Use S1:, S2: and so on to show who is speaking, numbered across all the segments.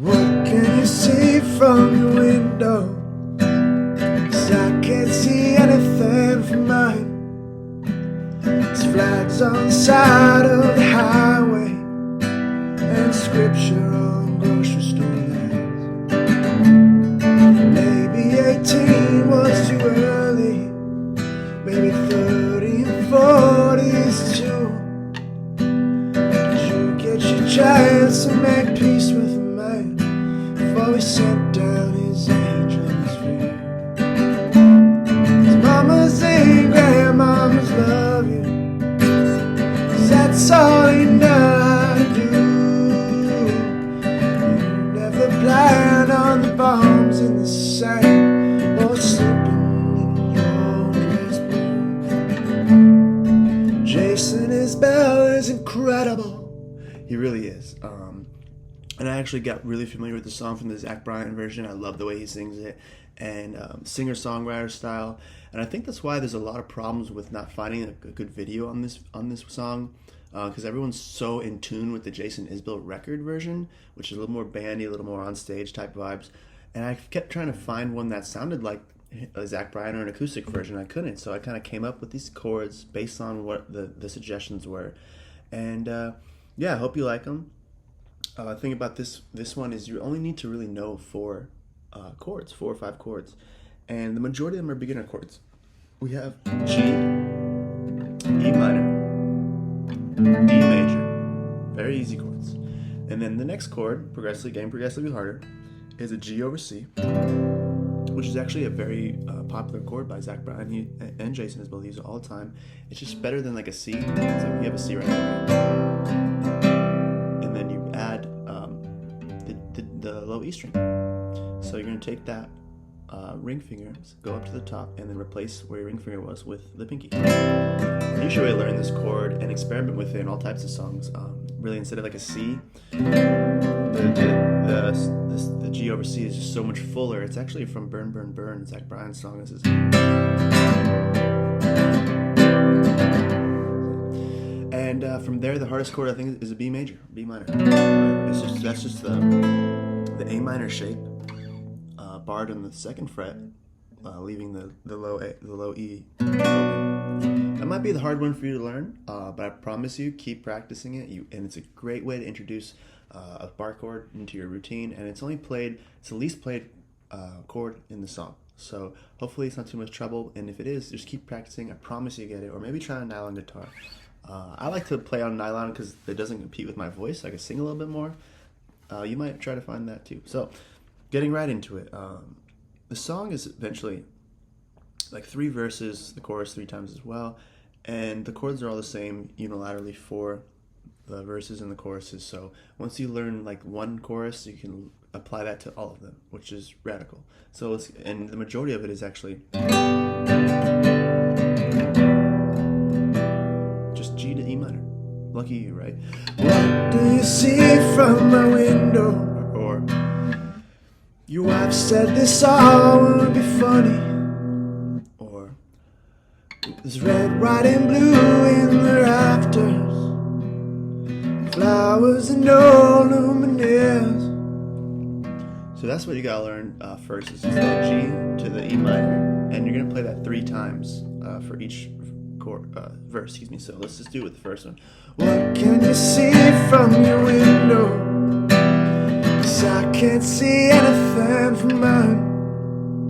S1: What can you see from your window? 'Cause I can't see anything from mine. There's flags on the side of the highway and scripture on grocery store lines. Maybe 18 was too early, maybe 30 and 40 is too. Did you get your chance to make peace with a man before he sent down his angels for you? His mamas and grandmamas love you, 'cause that's all you know how to do. You never plan on the bombs in the sand or slipping in your dress blue. Jason Isbell is incredible. He really is. And I actually got really familiar with the song from the Bryan version. I love the way he sings it, and singer-songwriter style. And I think that's why there's a lot of problems with not finding a good video on this song, because everyone's so in tune with the Jason Isbell record version, which is a little more bandy, a little more on stage type vibes. And I kept trying to find one that sounded like a Zach Bryan or an acoustic version. I couldn't, so I kind of came up with these chords based on what the suggestions were. And yeah, I hope you like them. The thing about this one is you only need to really know four chords, 4 or 5 chords, and the majority of them are beginner chords. We have G, E minor, D major, very easy chords, and then the next chord, getting progressively harder, is a G over C, which is actually a very popular chord by Zach Bryan and Jason Isbell. Use it all the time. It's just better than like a C. So you have a C right now, and then you add the low E string. So you're going to take that ring finger, go up to the top, and then replace where your ring finger was with the pinky. You should really learn this chord and experiment with it in all types of songs. Really, instead of like a C, the G over C is just so much fuller. It's actually from Burn, Burn, Burn, Zach Bryan's song. This is. And from there, the hardest chord I think is a B major, B minor. That's just the A minor shape, barred on the 2nd fret, leaving the low E open. That might be the hard one for you to learn, but I promise you, keep practicing it. And it's a great way to introduce a bar chord into your routine, and it's the least played chord in the song. So hopefully it's not too much trouble, and if it is, just keep practicing. I promise you get it. Or maybe try a nylon guitar. I like to play on nylon because it doesn't compete with my voice. I can sing a little bit more. You might try to find that too. So, getting right into it. The song is eventually like 3 verses, the chorus 3 times as well, and the chords are all the same unilaterally for the verses and the choruses. So once you learn like one chorus, you can apply that to all of them, which is radical. So and the majority of it is actually just G to E minor. Lucky you, right? What do you see from my window? Or your wife said this all would be funny. Or there's red, white, and blue in the rafters, flowers and no luminaires. So that's what you gotta learn first. Is the G to the E minor, and you're gonna play that 3 times for each verse, excuse me. So let's just do it with the first one. What can you see from your window? 'Cause I can't see anything from mine.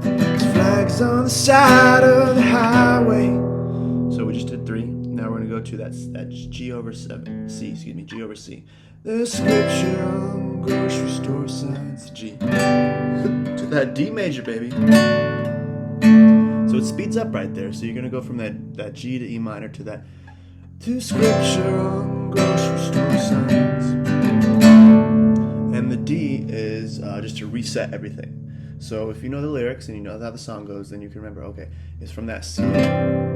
S1: There's flags on the side of the highway. So we just did 3. Now we're gonna go to that G over G over C. There's scripture on grocery store signs. G to that D major, baby. So it speeds up right there. So you're going to go from that G to E minor to scripture on grocery store signs. And the D is just to reset everything. So if you know the lyrics and you know how the song goes, then you can remember, okay, it's from that C,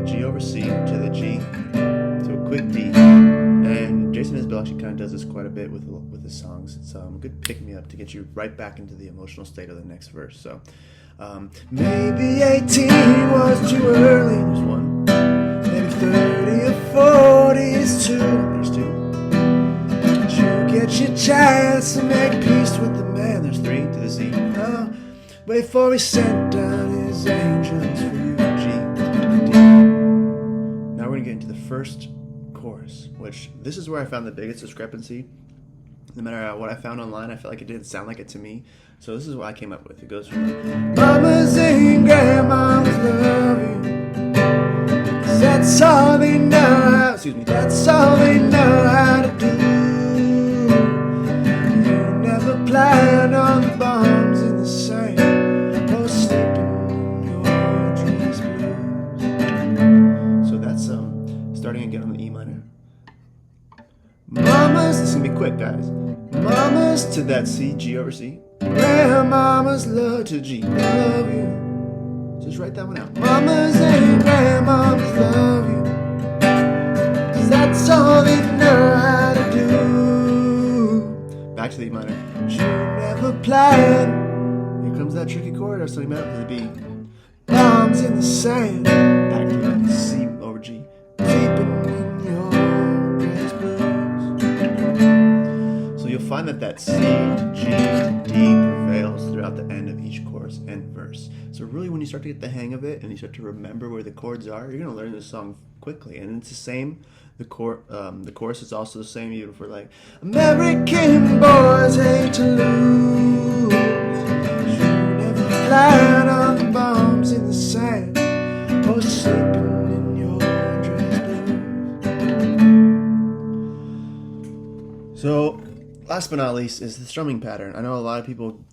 S1: G over C to the G to a quick D. And Jason Isbell actually kind of does this quite a bit with his songs. It's a good pick-me-up to get you right back into the emotional state of the next verse. So maybe 18 was too early. There's 1. Maybe 30 or 40 is 2. There's 2. Did you get your chance to make peace with the man. There's 3 to the C. Oh, before he sent down his angels for you, G, D. Now we're gonna get into the first chorus, which this is where I found the biggest discrepancy. No matter what I found online, I felt like it didn't sound like it to me. So this is what I came up with. It goes from Mamas and grandmas love you, 'cause that's all they know how, that's all they know how to do. You never planned on the bombs in the sand, or sleeping in your dreams blues. So that's starting again on the E minor. Mamas, this is gonna be quick, guys. Mamas to that C, G over C. Grandmamas love to G, love you. Just write that one out. Mamas and grandmamas love you, 'cause that's all they know how to do. Back to the E minor. You never planned. Here comes that tricky chord I was talking about to the B. Bombs in the sand. Back to that C over G. Sleeping in your dreams blues. So you'll find that C, G, D prevails throughout the end of each chorus and verse. So really when you start to get the hang of it and you start to remember where the chords are, you're going to learn this song quickly. And it's the same, the chorus is also the same even for like, American boys hate to lose. You never plan on the bombs in the sand, or sleeping in your dreams blues. So last but not least is the strumming pattern. I know a lot of people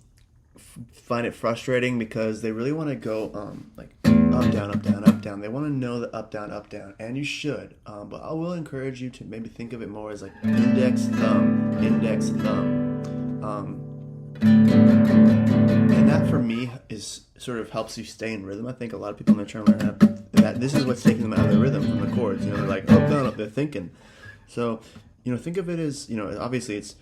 S1: find it frustrating because they really want to go like up, down, up, down, up, down. They want to know the up, down, and you should. But I will encourage you to maybe think of it more as like index, thumb, index, thumb. And that for me is sort of helps you stay in rhythm. I think a lot of people when they're trying to learn that this is what's taking them out of the rhythm from the chords. You know, they're like up, down, up. They're thinking. So think of it as obviously it's.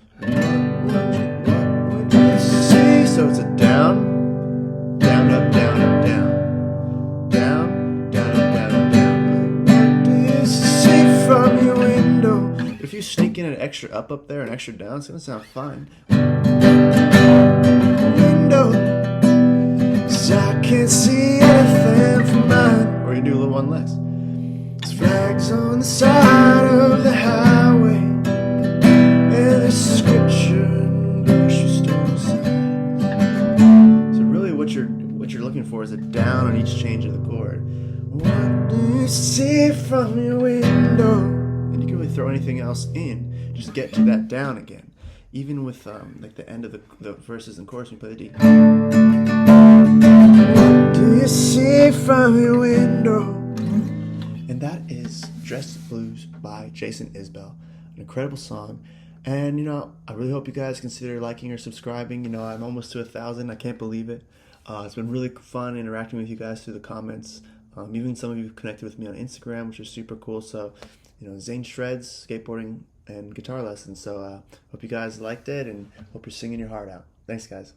S1: C, so it's a down, down, up, down, up, down, down, down, up, down, up, down. What do you see from your window? If you sneak in an extra up there, an extra down, it's gonna sound fine. Window, 'cause I can't see anything from mine. Or you do a little one less. There's flags on the side of the highway, and there's scripture. What you're looking for is a down on each change of the chord. What do you see from your window? And you can really throw anything else in. Just get to that down again. Even with like the end of the verses and chorus when you play the D. What do you see from your window? And that is Dressed Blues by Jason Isbell. An incredible song. And I really hope you guys consider liking or subscribing. I'm almost to 1,000. I can't believe it. It's been really fun interacting with you guys through the comments. Even some of you connected with me on Instagram, which is super cool. So, Zane Shreds, skateboarding, and guitar lessons. So, hope you guys liked it and hope you're singing your heart out. Thanks, guys.